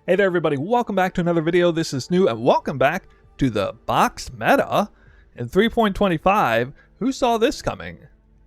Hey there everybody, welcome back to another video. This is New and welcome back to the box meta in 3.25. Who saw this coming?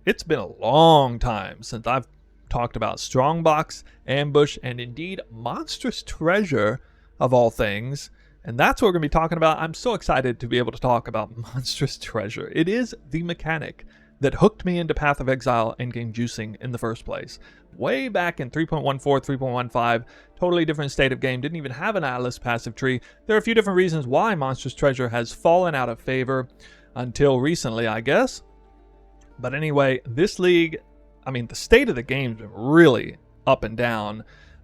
It's been a long time since I've talked about Strongbox, Ambush, and indeed Monstrous Treasure of all things. And that's what we're going to be talking about. I'm so excited to be able to talk about Monstrous Treasure. It is the mechanic that hooked me into Path of Exile endgame juicing in the first place. Way back in 3.14, 3.15, totally different state of game, didn't even have an Atlas passive tree. There are a few different reasons why Monstrous Treasure has fallen out of favor until recently, I guess. But anyway, this league, I mean, the state of the game's been really up and down.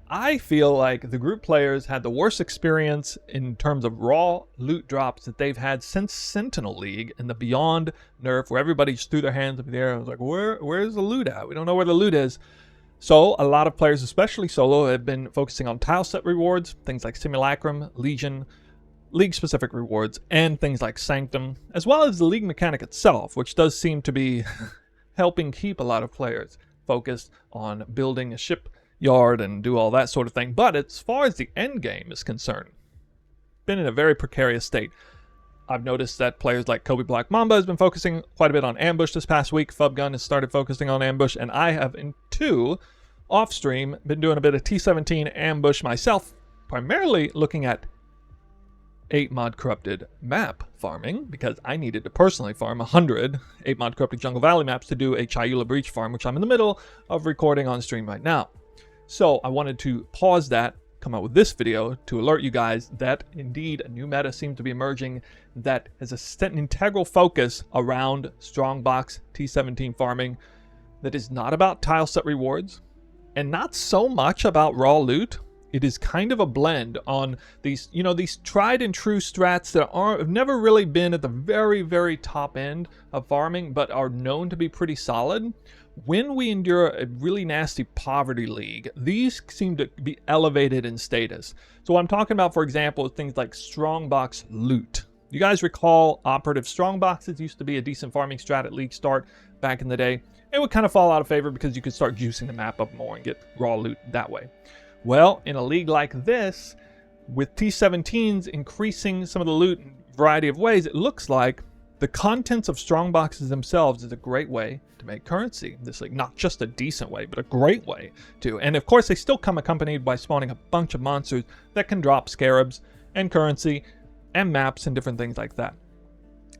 I feel like the group players had the worst experience in terms of raw loot drops that they've had since Sentinel League and the Beyond nerf, where everybody just threw their hands up in the air and was like, where's the loot at? We don't know where the loot is. So a lot of players, especially solo, have been focusing on tile set rewards, things like Simulacrum, Legion, league-specific rewards, and things like Sanctum, as well as the league mechanic itself, which does seem to be helping keep a lot of players focused on building a ship yard and do all that sort of thing. But as far as the end game is concerned, been in a very precarious state. I've noticed that players like Kobe Black Mamba has been focusing quite a bit on ambush this past week. Fubgun has started focusing on ambush, and I have off stream been doing a bit of T17 ambush myself, primarily looking at 8 mod corrupted map farming, because I needed to personally farm 100 8 mod corrupted Jungle Valley maps to do a Chayula Breach farm, which I'm in the middle of recording on stream right now. So I wanted to pause that, come out with this video to alert you guys that indeed a new meta seems to be emerging that has an integral focus around Strongbox T17 farming that is not about tile set rewards and not so much about raw loot. It is kind of a blend on these, these tried and true strats that have never really been at the very, very top end of farming, but are known to be pretty solid. When we endure a really nasty poverty league, these seem to be elevated in status. So what I'm talking about, for example, is things like Strongbox loot. You guys recall operative Strongboxes used to be a decent farming strat at league start back in the day. It would kind of fall out of favor because you could start juicing the map up more and get raw loot that way. Well, in a league like this, with T17s increasing some of the loot in a variety of ways, it looks like the contents of Strongboxes themselves is a great way to make currency in this league. Not just a decent way, but a great way to. And of course, they still come accompanied by spawning a bunch of monsters that can drop Scarabs and currency and maps and different things like that.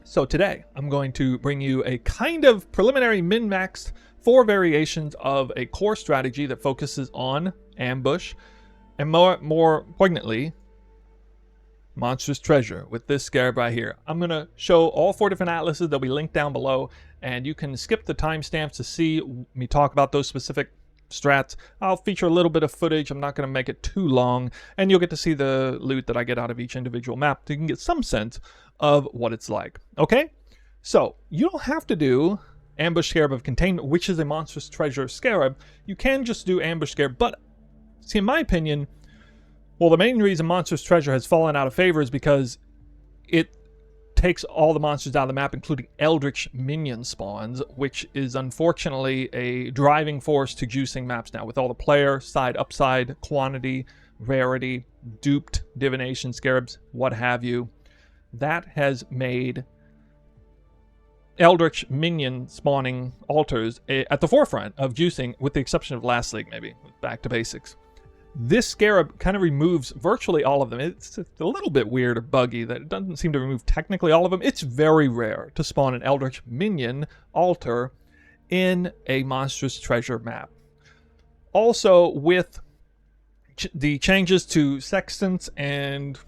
So today, I'm going to bring you a kind of preliminary min-maxed 4 variations of a core strategy that focuses on ambush and more poignantly, Monstrous Treasure with this Scarab right here. I'm going to show all 4 different atlases. They'll be linked down below, and you can skip the timestamps to see me talk about those specific strats. I'll feature a little bit of footage. I'm not going to make it too long, and you'll get to see the loot that I get out of each individual map so you can get some sense of what it's like. Okay? So, you don't have to do Ambush Scarab of Containment, which is a Monstrous Treasure Scarab. You can just do Ambush Scarab, but see, in my opinion, well, the main reason Monstrous Treasure has fallen out of favor is because it takes all the monsters out of the map, including Eldritch minion spawns, which is unfortunately a driving force to juicing maps now, with all the player side upside, quantity, rarity, duped, divination, scarabs, what have you. That has made Eldritch minion spawning altars at the forefront of juicing, with the exception of last league, maybe. Back to basics. This Scarab kind of removes virtually all of them. It's a little bit weird or buggy that it doesn't seem to remove technically all of them. It's very rare to spawn an Eldritch minion altar in a Monstrous Treasure map. Also, with the changes to sextants and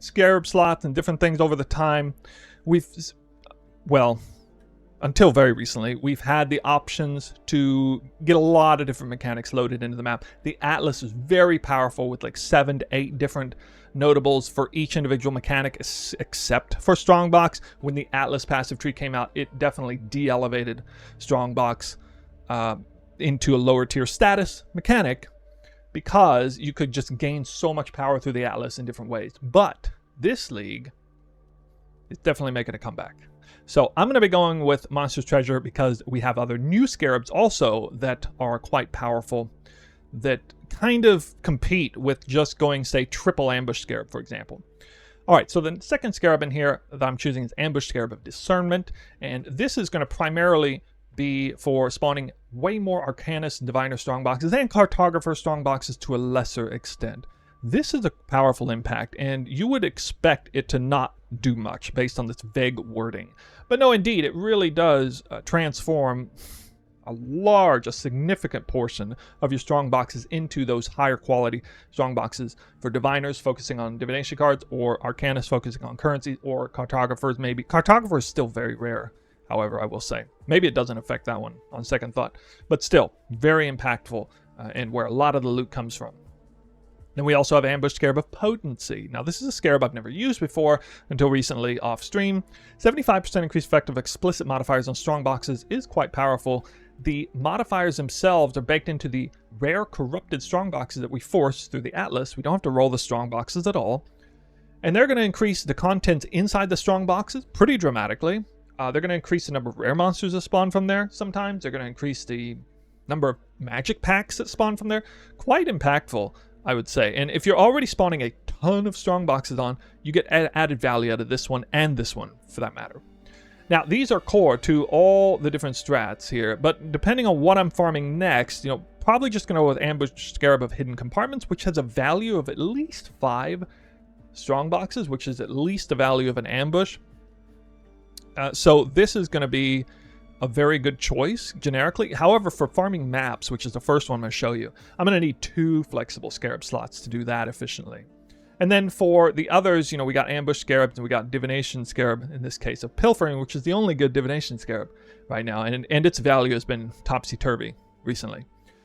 Scarab slots and different things over the time, until very recently, we've had the options to get a lot of different mechanics loaded into the map. The Atlas is very powerful with like 7 to 8 different notables for each individual mechanic, except for Strongbox. When the Atlas passive tree came out, it definitely de-elevated Strongbox into a lower tier status mechanic because you could just gain so much power through the Atlas in different ways. But this league is definitely making a comeback. So I'm going to be going with Monstrous Treasure because we have other new Scarabs also that are quite powerful that kind of compete with just going, say, triple ambush scarab, for example. All right, so the second scarab in here that I'm choosing is ambush scarab of discernment, and this is going to primarily be for spawning way more arcanist and diviner strongboxes and cartographer strongboxes to a lesser extent. This is a powerful impact, and you would expect it to not do much based on this vague wording. But no, indeed, it really does transform a significant portion of your strong boxes into those higher quality strong boxes for diviners focusing on divination cards, or arcanists focusing on currency, or cartographers maybe. Cartographer is still very rare, however, I will say. Maybe it doesn't affect that one on second thought, but still very impactful and where a lot of the loot comes from. Then we also have Ambush Scarab of Potency. Now this is a scarab I've never used before until recently off stream. 75% increased effect of explicit modifiers on strong boxes is quite powerful. The modifiers themselves are baked into the rare corrupted strong boxes that we force through the Atlas. We don't have to roll the strong boxes at all. And they're going to increase the contents inside the strong boxes pretty dramatically. They're going to increase the number of rare monsters that spawn from there sometimes. They're going to increase the number of magic packs that spawn from there. Quite impactful, I would say. And if you're already spawning a ton of strong boxes on, you get added value out of this one and this one for that matter. Now, these are core to all the different strats here, but depending on what I'm farming next, probably just going to go with Ambush Scarab of Hidden Compartments, which has a value of at least 5 strong boxes, which is at least the value of an ambush. So this is going to be a very good choice generically. However, for farming maps, which is the first one I'm going to show you, I'm going to need 2 flexible Scarab slots to do that efficiently. And then for the others, we got Ambush Scarabs and we got Divination Scarab, in this case of Pilfering, which is the only good Divination Scarab right now. And its value has been topsy-turvy recently.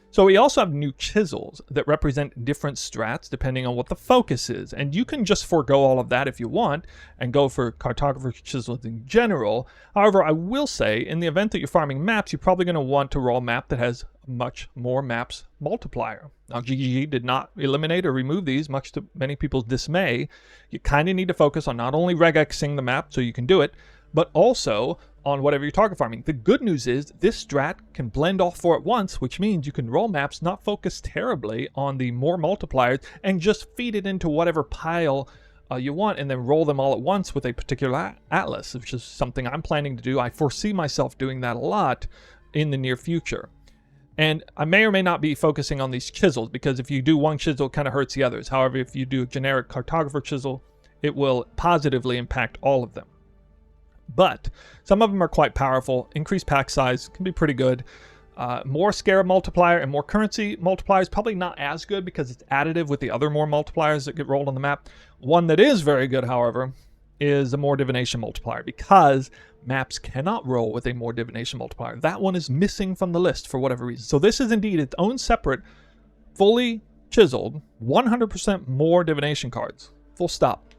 So we also have new chisels that represent different strats depending on what the focus is. And you can just forego all of that if you want and go for cartographer chisels in general. However, I will say in the event that you're farming maps, you're probably going to want to roll a map that has much more maps multiplier. Now, GGG did not eliminate or remove these, much to many people's dismay. You kind of need to focus on not only regexing the map so you can do it, but also on whatever you're target farming. The good news is this strat can blend all 4 at once, which means you can roll maps, not focus terribly on the more multipliers, and just feed it into whatever pile you want, and then roll them all at once with a particular atlas, which is something I'm planning to do. I foresee myself doing that a lot in the near future. And I may or may not be focusing on these chisels, because if you do one chisel, it kind of hurts the others. However, if you do a generic cartographer chisel, it will positively impact all of them. But some of them are quite powerful. Increased pack size can be pretty good. More Scarab multiplier and more currency multipliers, probably not as good because it's additive with the other more multipliers that get rolled on the map. One that is very good, however, is a more Divination multiplier, because maps cannot roll with a more Divination multiplier. That one is missing from the list for whatever reason. So this is indeed its own separate, fully chiseled, 100% more Divination cards. Full stop.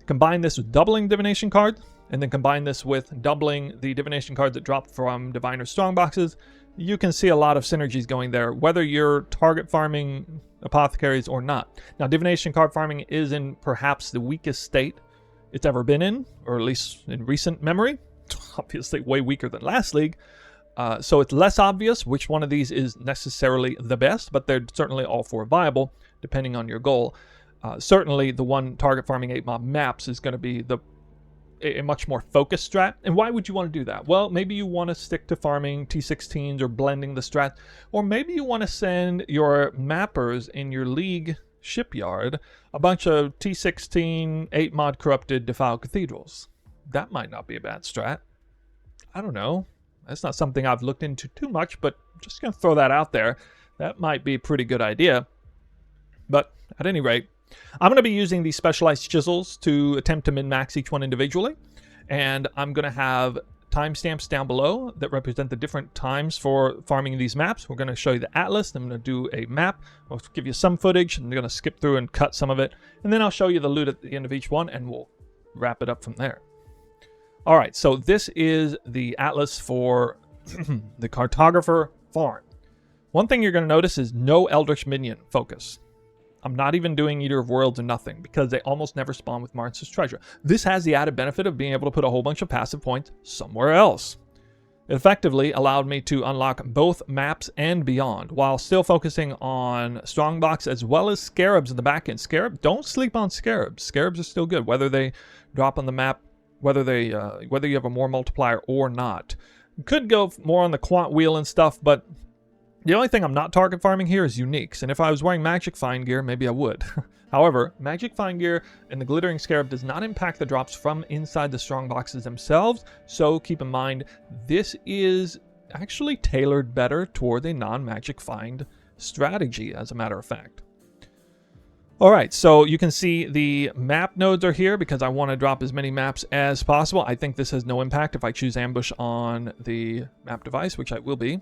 Combine this with doubling Divination cards, and then combine this with doubling the Divination cards that drop from Diviner Strongboxes, you can see a lot of synergies going there, whether you're target farming apothecaries or not. Now, Divination card farming is in perhaps the weakest state it's ever been in, or at least in recent memory. Obviously way weaker than last league. So it's less obvious which one of these is necessarily the best, but they're certainly all 4 viable, depending on your goal. Certainly the one target farming 8-mob maps is going to be a much more focused strat. And why would you want to do that? Well, maybe you want to stick to farming T16s or blending the strat, or maybe you want to send your mappers in your league shipyard a bunch of T16 8-mod corrupted defiled cathedrals. That might not be a bad strat. I don't know. That's not something I've looked into too much, but just gonna throw that out there. That might be a pretty good idea. But at any rate, I'm going to be using these specialized chisels to attempt to min-max each one individually. And I'm going to have timestamps down below that represent the different times for farming these maps. We're going to show you the atlas. I'm going to do a map. I'll give you some footage. I'm going to skip through and cut some of it. And then I'll show you the loot at the end of each one, and we'll wrap it up from there. All right, so this is the atlas for the cartographer farm. One thing you're going to notice is no Eldritch Minion focus. I'm not even doing Eater of Worlds or nothing, because they almost never spawn with Monstrous Treasure. This has the added benefit of being able to put a whole bunch of passive points somewhere else. It effectively allowed me to unlock both maps and beyond, while still focusing on strongbox as well as scarabs in the back end. Don't sleep on scarabs. Scarabs are still good, whether they drop on the map, whether you have a more multiplier or not. You could go more on the quant wheel and stuff, but the only thing I'm not target farming here is uniques, and if I was wearing magic fine gear, maybe I would. However, magic fine gear and the glittering scarab does not impact the drops from inside the strong boxes themselves, so keep in mind this is actually tailored better toward a non-magic find strategy, as a matter of fact. Alright, so you can see the map nodes are here because I want to drop as many maps as possible. I think this has no impact if I choose ambush on the map device, which I will be.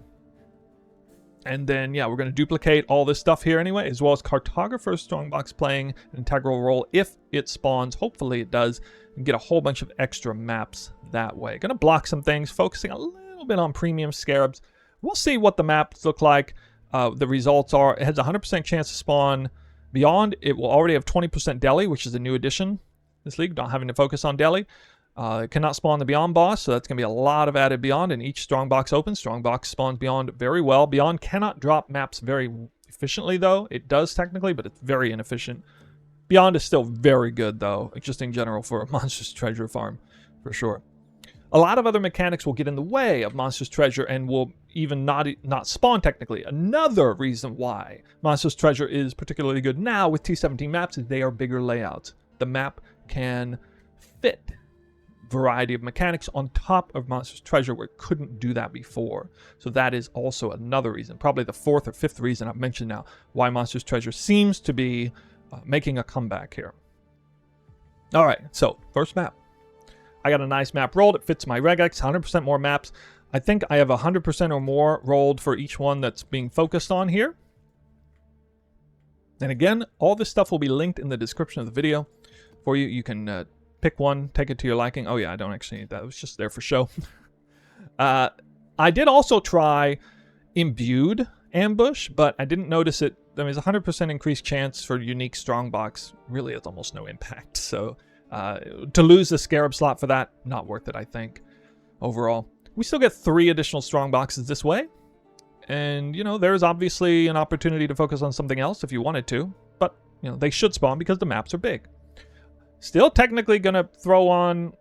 And then, yeah, we're going to duplicate all this stuff here anyway, as well as Cartographer's Strongbox playing an integral role if it spawns. Hopefully it does, and get a whole bunch of extra maps that way. Going to block some things, focusing a little bit on premium scarabs. We'll see what the maps look like. The results are, it has a 100% chance to spawn beyond. It will already have 20% deli, which is a new addition this league, not having to focus on deli. It cannot spawn the Beyond boss, so that's going to be a lot of added Beyond, and each Strongbox opens. Strongbox spawns Beyond very well. Beyond cannot drop maps very efficiently, though. It does technically, but it's very inefficient. Beyond is still very good, though, just in general for a Monstrous Treasure farm, for sure. A lot of other mechanics will get in the way of Monstrous Treasure and will even not spawn technically. Another reason why Monstrous Treasure is particularly good now with T17 maps is they are bigger layouts. The map can fit variety of mechanics on top of Monstrous Treasure where it couldn't do that before. So that is also another reason, probably the fourth or fifth reason I've mentioned now, why Monstrous Treasure seems to be making a comeback here. All right, so first map. I got a nice map rolled. It fits my regex, 100% more maps. I think I have 100% or more rolled for each one that's being focused on here. And again, all this stuff will be linked in the description of the video for you. You can pick one, take it to your liking. Oh yeah, I don't actually need that. It was just there for show. I did also try Imbued Ambush, but I didn't notice it. There was a 100% increased chance for unique strongbox. Really, it's almost no impact. So to lose the Scarab slot for that, not worth it, I think, overall. We still get 3 additional strongboxes this way. And, you know, there's obviously an opportunity to focus on something else if you wanted to. But, you know, they should spawn because the maps are big. Still technically going to throw on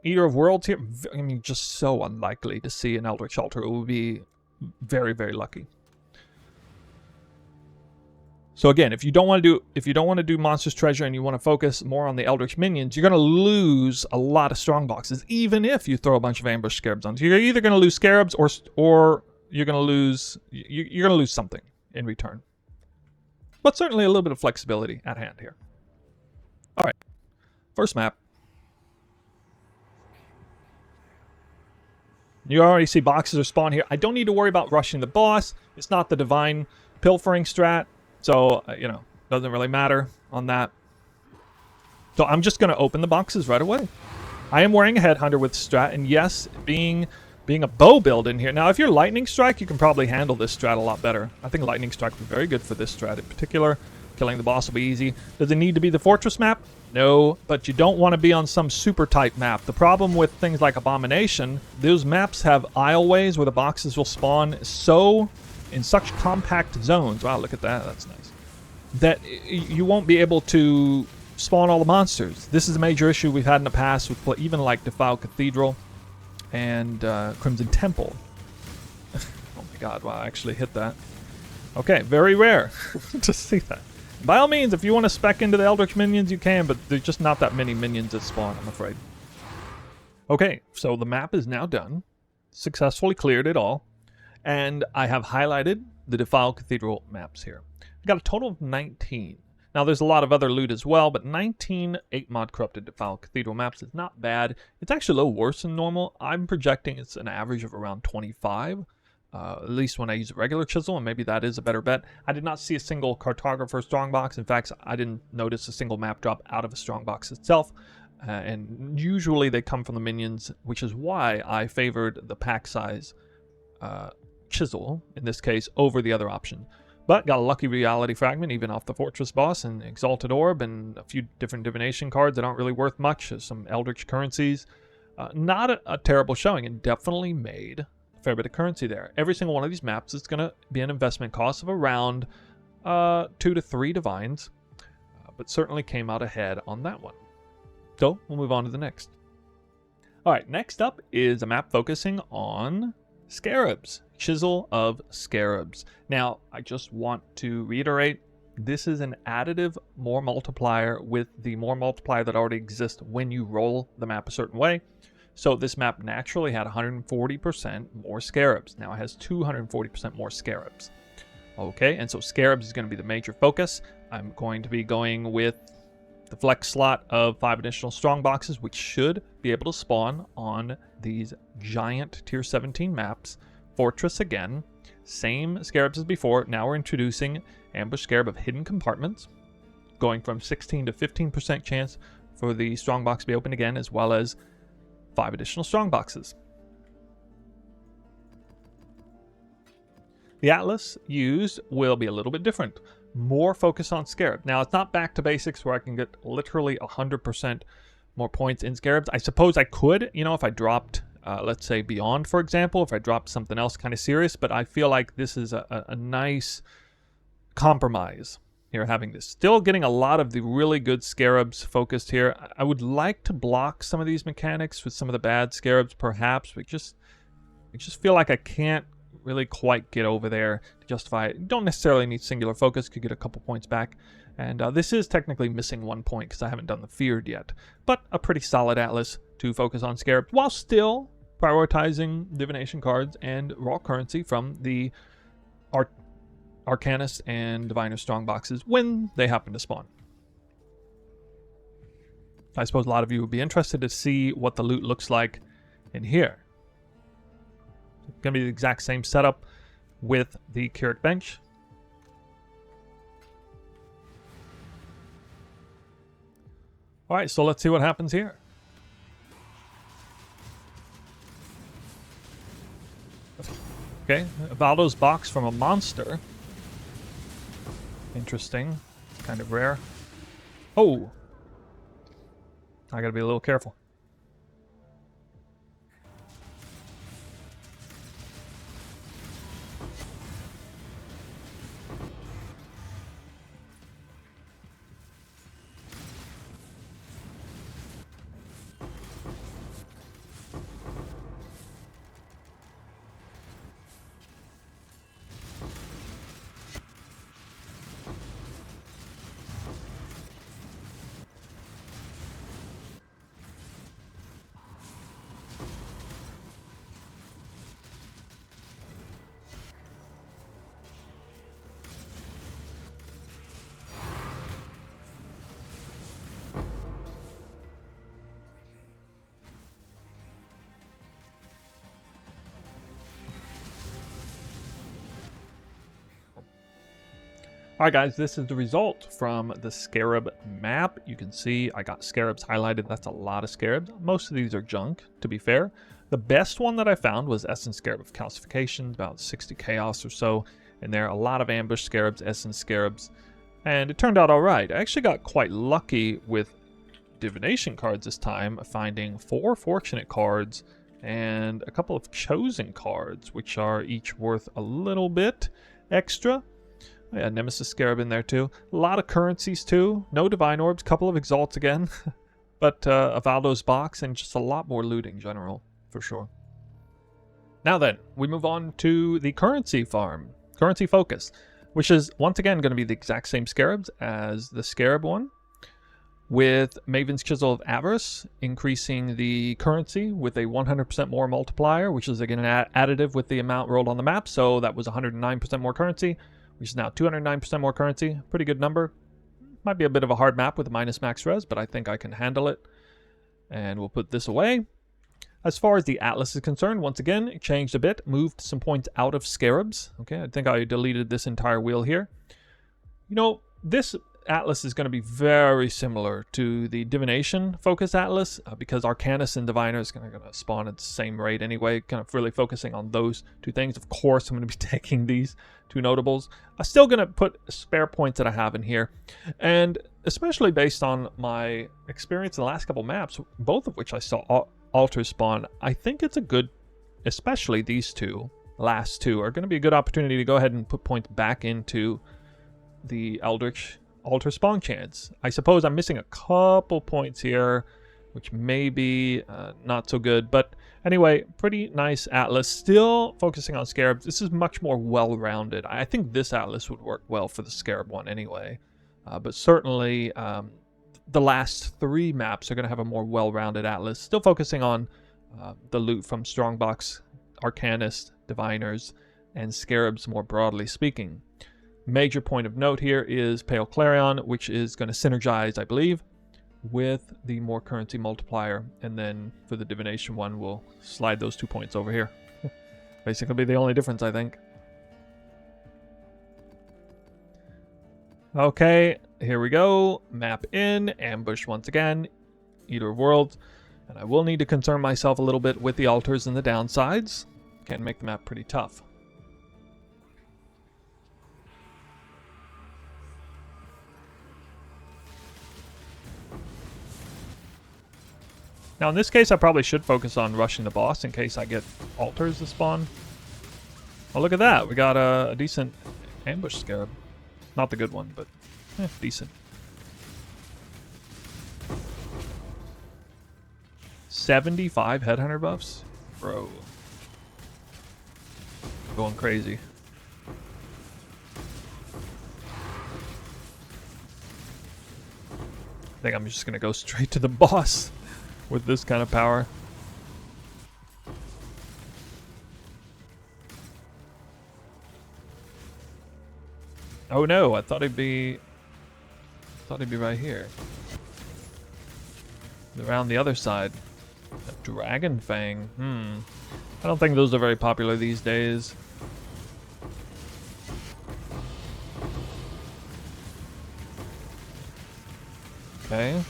Eater of Worlds here. I mean, just so unlikely to see an Eldritch Altar. It would be very, very lucky. So again, if you don't want to do Monstrous Treasure and you want to focus more on the Eldritch minions, you're going to lose a lot of strongboxes, even if you throw a bunch of ambush scarabs on. So you're either going to lose scarabs or you're going to lose something in return. But certainly a little bit of flexibility at hand here. All right. First map. You already see boxes are spawned here. I don't need to worry about rushing the boss. It's not the divine pilfering strat. So, you know, doesn't really matter on that. So I'm just going to open the boxes right away. I am wearing a Headhunter with strat. And yes, being a bow build in here. Now, if you're Lightning Strike, you can probably handle this strat a lot better. I think Lightning Strike would be very good for this strat in particular. Killing the boss will be easy. Does it need to be the Fortress map? No, but you don't want to be on some super tight map. The problem with things like Abomination, those maps have aisleways where the boxes will spawn in such compact zones. Wow, look at that. That's nice. That you won't be able to spawn all the monsters. This is a major issue we've had in the past with even like Defiled Cathedral and Crimson Temple. Oh my god, wow, I actually hit that. Okay, very rare to see that. By all means, if you want to spec into the Eldritch minions, you can, but there's just not that many minions that spawn, I'm afraid. Okay, so the map is now done. Successfully cleared it all. And I have highlighted the Defiled Cathedral maps here. I got a total of 19. Now, there's a lot of other loot as well, but 19 8-mod corrupted Defiled Cathedral maps is not bad. It's actually a little worse than normal. I'm projecting it's an average of around 25. At least when I use a regular chisel, and maybe that is a better bet. I did not see a single Cartographer strongbox. In fact, I didn't notice a single map drop out of a strongbox itself. And usually they come from the minions, which is why I favored the pack size chisel, in this case, over the other option. But got a lucky reality fragment, even off the Fortress boss, and Exalted Orb, and a few different divination cards that aren't really worth much, some Eldritch currencies. Not a terrible showing, and definitely made a fair bit of currency there. Every single one of these maps is going to be an investment cost of around 2 to 3 divines, but certainly came out ahead on that one. So we'll move on to the next. All right, next up is a map focusing on Scarabs, Chisel of Scarabs. Now, I just want to reiterate, this is an additive more multiplier with the more multiplier that already exists when you roll the map a certain way. So this map naturally had 140% more Scarabs. Now it has 240% more Scarabs. Okay, and so Scarabs is going to be the major focus. I'm going to be going with the flex slot of 5 additional strongboxes, which should be able to spawn on these giant tier 17 maps. Fortress again, same Scarabs as before. Now we're introducing Ambush Scarab of Hidden Compartments, going from 16 to 15% chance for the strongbox to be opened again, as well as 5 additional strongboxes. The Atlas used will be a little bit different. More focus on Scarab. Now, it's not back to basics where I can get literally 100% more points in Scarabs. I suppose I could, if I dropped, let's say, Beyond, for example, if I dropped something else kind of serious, but I feel like this is a nice compromise here, having this. Still getting a lot of the really good Scarabs focused here. I would like to block some of these mechanics with some of the bad Scarabs, perhaps, but I just feel like I can't really quite get over there to justify it. You don't necessarily need singular focus, could get a couple points back. And this is technically missing 1 point because I haven't done the Feared yet. But a pretty solid Atlas to focus on Scarab while still prioritizing Divination cards and raw currency from the Arcanist and Diviner strongboxes when they happen to spawn. I suppose a lot of you would be interested to see what the loot looks like in here. It's going to be the exact same setup with the Keurig bench. All right, so let's see what happens here. Okay, Valdo's box from a monster. Interesting. Kind of rare. Oh! I gotta be a little careful. Alright guys, this is the result from the Scarab map. You can see I got Scarabs highlighted. That's a lot of Scarabs. Most of these are junk, to be fair. The best one that I found was Essence Scarab of Calcification, about 60 Chaos or so. And there are a lot of Ambush Scarabs, Essence Scarabs. And it turned out alright. I actually got quite lucky with Divination cards this time, finding 4 Fortunate cards and a couple of Chosen cards, which are each worth a little bit extra. Yeah, Nemesis Scarab in there too. A lot of currencies too. No Divine Orbs, couple of Exalts again. But a Valdo's box and just a lot more loot in general, for sure. Now then, we move on to the currency farm. Currency focus, which is once again going to be the exact same Scarabs as the Scarab one, with Maven's Chisel of Avarice increasing the currency with a 100% more multiplier, which is again an additive with the amount rolled on the map. So that was 109% more currency, which is now 209% more currency. Pretty good number. Might be a bit of a hard map with a minus max res, but I think I can handle it. And we'll put this away. As far as the Atlas is concerned, once again, it changed a bit. Moved some points out of Scarabs. Okay, I think I deleted this entire wheel here. You know, this Atlas is going to be very similar to the Divination focus Atlas because Arcanist and Diviner is going to spawn at the same rate anyway, kind of really focusing on those two things. Of course, I'm going to be taking these two notables. I'm still going to put spare points that I have in here, and especially based on my experience in the last couple maps, both of which I saw altars spawn, I think it's a good especially these two, last two, are going to be a good opportunity to go ahead and put points back into the Eldritch Altar spawn chance. I suppose I'm missing a couple points here, which may be not so good. But anyway, pretty nice atlas. Still focusing on Scarabs. This is much more well-rounded. I think this atlas would work well for the Scarab one anyway. But certainly the last three maps are going to have a more well-rounded atlas. Still focusing on the loot from Strongbox, Arcanists, Diviners, and Scarabs more broadly speaking. Major point of note here is Pale Clarion, which is going to synergize, I believe, with the more currency multiplier. And then for the Divination one, we'll slide those 2 points over here. Basically be the only difference, I think. Okay, here we go. Map in, ambush once again, Eater of Worlds. And I will need to concern myself a little bit with the altars and the downsides. Can make the map pretty tough. Now in this case I probably should focus on rushing the boss in case I get altars to spawn. Oh, look at that. We got a decent ambush Scarab. Not the good one, but decent. 75 headhunter buffs? Bro. Going crazy. I think I'm just gonna go straight to the boss with this kind of power. Oh no, I thought he'd be right here. Around the other side. A Dragon Fang. I don't think those are very popular these days. Okay.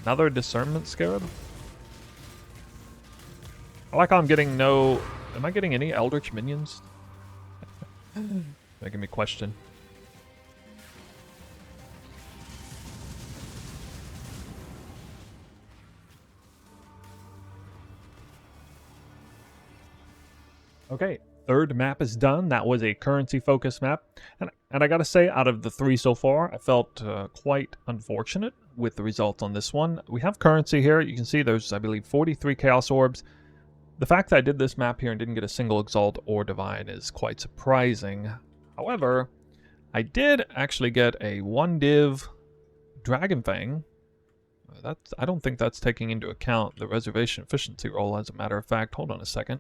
Another Discernment Scarab? I like how I'm getting no... Am I getting any Eldritch minions? Making me question. Okay, third map is done. That was a currency-focused map. And I gotta say, out of the three so far, I felt quite unfortunate with the results on this one. We have currency here. You can see there's, I believe, 43 Chaos Orbs. The fact that I did this map here and didn't get a single Exalt or Divine is quite surprising. However, I did actually get a 1-div Dragon Fang. I don't think that's taking into account the reservation efficiency roll, as a matter of fact. Hold on a second.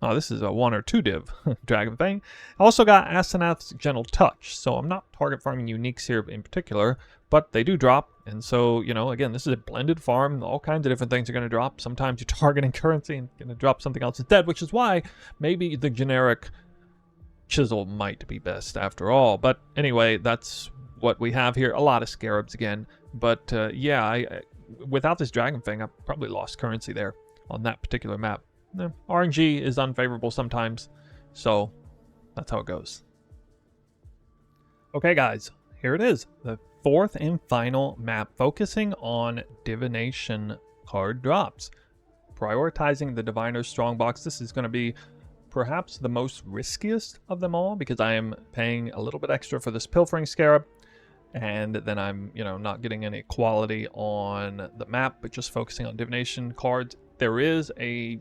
Oh, this is a 1 or 2 div Dragon Fang. I also got Asenath's Gentle Touch, so I'm not target farming uniques here in particular, but they do drop, and so, you know, again, this is a blended farm. All kinds of different things are going to drop. Sometimes you're targeting currency and going to drop something else instead, which is why maybe the generic Chisel might be best after all. But anyway, that's what we have here. A lot of Scarabs again, but yeah, without this Dragon Fang, I probably lost currency there on that particular map. RNG is unfavorable sometimes, so that's how it goes. Okay guys, here it is, the fourth and final map, focusing on Divination card drops. Prioritizing the Diviner Strongbox. This is going to be perhaps the most riskiest of them all, because I am paying a little bit extra for this Pilfering Scarab, and then I'm, you know, not getting any quality on the map, but just focusing on Divination cards. There is a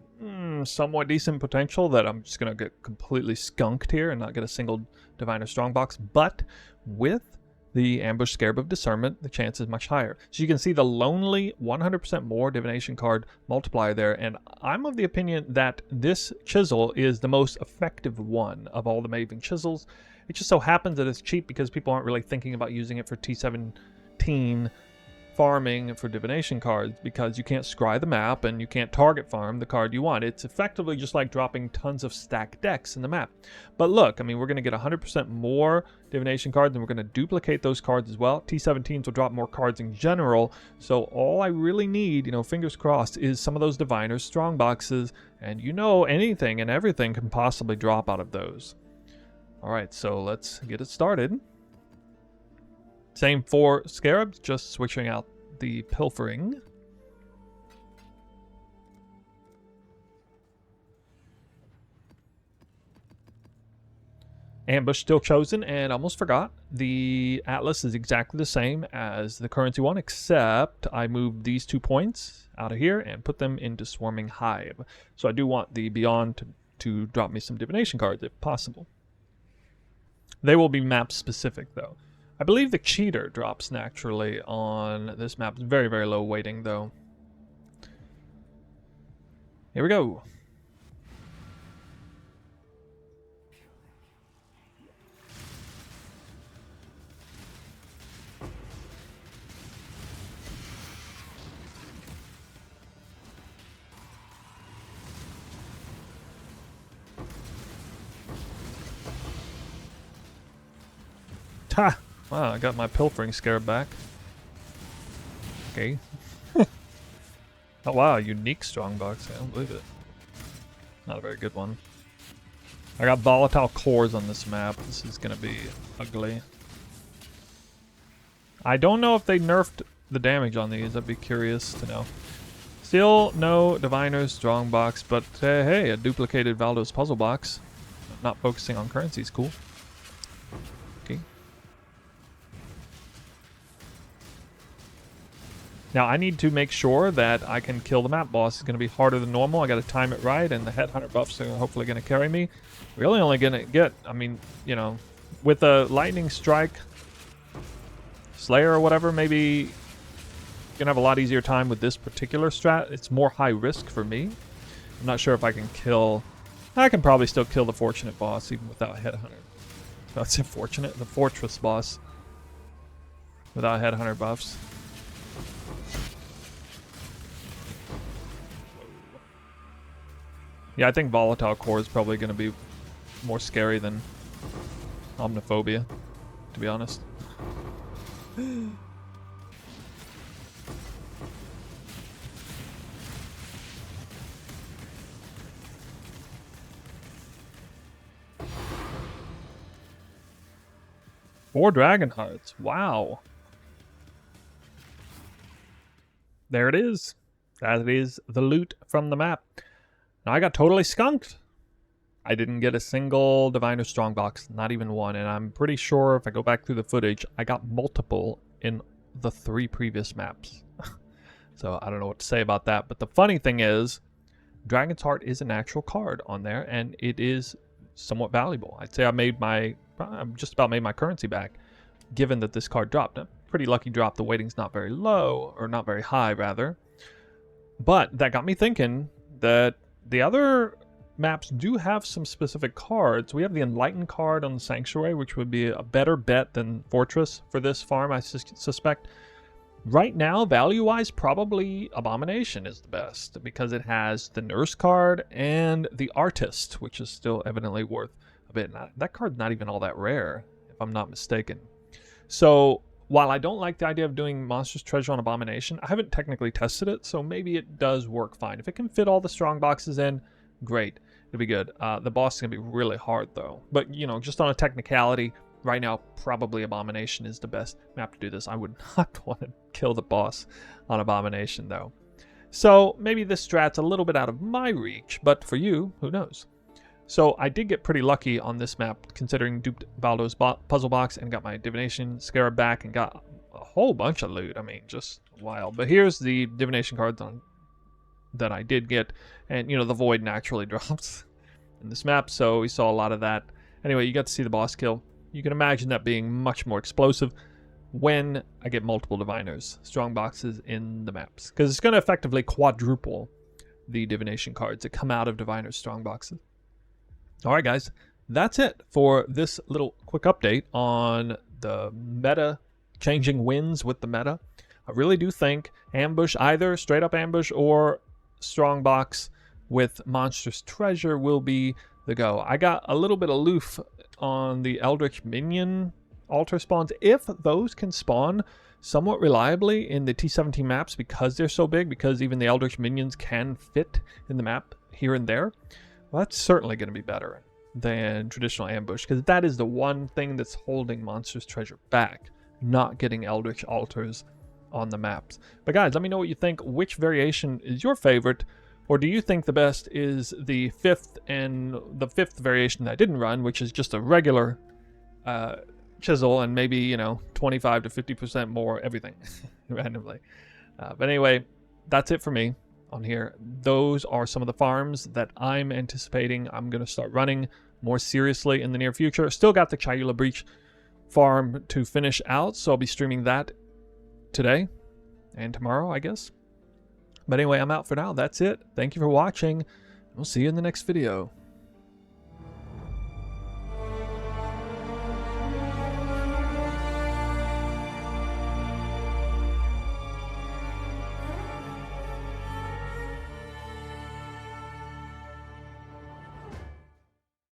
somewhat decent potential that I'm just going to get completely skunked here and not get a single Diviner Strongbox, but with the Ambush Scarab of Discernment, the chance is much higher. So you can see the lonely 100% more Divination card multiplier there, and I'm of the opinion that this Chisel is the most effective one of all the Maven Chisels. It just so happens that it's cheap because people aren't really thinking about using it for T17 farming for Divination cards, because you can't scry the map and you can't target farm the card you want. It's effectively just like dropping tons of stacked decks in the map. But look, I mean, we're going to get 100% more Divination cards, and we're going to duplicate those cards as well. T17s will drop more cards in general, so all I really need, you know, fingers crossed, is some of those Diviners strong boxes, and you know, anything and everything can possibly drop out of those. Alright, so let's get it started. Same for Scarabs, just switching out the Pilfering. Ambush still chosen, and almost forgot, the Atlas is exactly the same as the currency one, except I moved these 2 points out of here and put them into Swarming Hive. So I do want the Beyond to drop me some Divination cards if possible. They will be map specific though. I believe the Cheater drops naturally on this map. It's very, very low weighting though. Here we go. Ha! Wow, I got my Pilfering Scarab back. Okay. Oh wow, unique strongbox. I don't believe it. Not a very good one. I got volatile cores on this map. This is gonna be ugly. I don't know if they nerfed the damage on these. I'd be curious to know. Still no Diviner's strongbox, but hey, a duplicated Valdo's puzzle box. Not focusing on currency is cool. Okay. Now I need to make sure that I can kill the map boss. It's going to be harder than normal. I got to time it right, and the headhunter buffs are hopefully going to carry me. Really only going to get, I mean, you know, with a lightning strike, Slayer or whatever, maybe you're going to have a lot easier time with this particular strat. It's more high risk for me. I'm not sure if I can kill, I can probably still kill the Fortunate boss even without headhunter. That's unfortunate. The Fortress boss without headhunter buffs. Yeah, I think Volatile Core is probably going to be more scary than Omniphobia, to be honest. Four Dragon Hearts. Wow. There it is. That is the loot from the map. Now I got totally skunked. I didn't get a single Diviner Strongbox, not even one, and I'm pretty sure if I go back through the footage, I got multiple in the 3 previous maps. So I don't know what to say about that, but the funny thing is, Dragon's Heart is a natural card on there, and it is somewhat valuable. I'd say I've just about made my currency back, given that this card dropped. A pretty lucky drop. The weighting's not very low, or not very high, rather. But that got me thinking that the other maps do have some specific cards. We have the Enlighten card on the Sanctuary, which would be a better bet than Fortress for this farm, I suspect. Right now, value-wise, probably Abomination is the best, because it has the Nurse card and the Artist, which is still evidently worth a bit. That card's not even all that rare, if I'm not mistaken. So, while I don't like the idea of doing Monstrous Treasure on Abomination, I haven't technically tested it, so maybe it does work fine. If it can fit all the strong boxes in, great. It'll be good. The boss is going to be really hard, though. But, you know, just on a technicality, right now, probably Abomination is the best map to do this. I would not want to kill the boss on Abomination, though. So, maybe this strat's a little bit out of my reach, but for you, who knows? So I did get pretty lucky on this map, considering duped Valdo's puzzle box and got my Divination Scarab back and got a whole bunch of loot. I mean, just wild. But here's the Divination cards that I did get, and you know, the Void naturally drops in this map, so we saw a lot of that. Anyway, you got to see the boss kill. You can imagine that being much more explosive when I get multiple Diviners, strong boxes in the maps, because it's going to effectively quadruple the Divination cards that come out of Diviners strong boxes. Alright guys, that's it for this little quick update on the meta, changing winds with the meta. I really do think ambush, either straight up ambush or strongbox with Monstrous Treasure will be the go. I got a little bit aloof on the Eldritch Minion altar spawns. If those can spawn somewhat reliably in the T17 maps because they're so big, because even the Eldritch Minions can fit in the map here and there, well, that's certainly going to be better than traditional ambush, because that is the one thing that's holding Monstrous Treasure back, not getting Eldritch Altars on the maps. But guys, let me know what you think. Which variation is your favorite? Or do you think the best is the fifth variation that I didn't run, which is just a regular chisel and maybe, you know, 25 to 50% more everything randomly. But anyway, that's it for me on here. Those are some of the farms that I'm anticipating I'm going to start running more seriously in the near future. Still got the Chayula Breach farm to finish out, so I'll be streaming that today and tomorrow, I guess. But anyway, I'm out for now. That's it. Thank you for watching. We'll see you in the next video.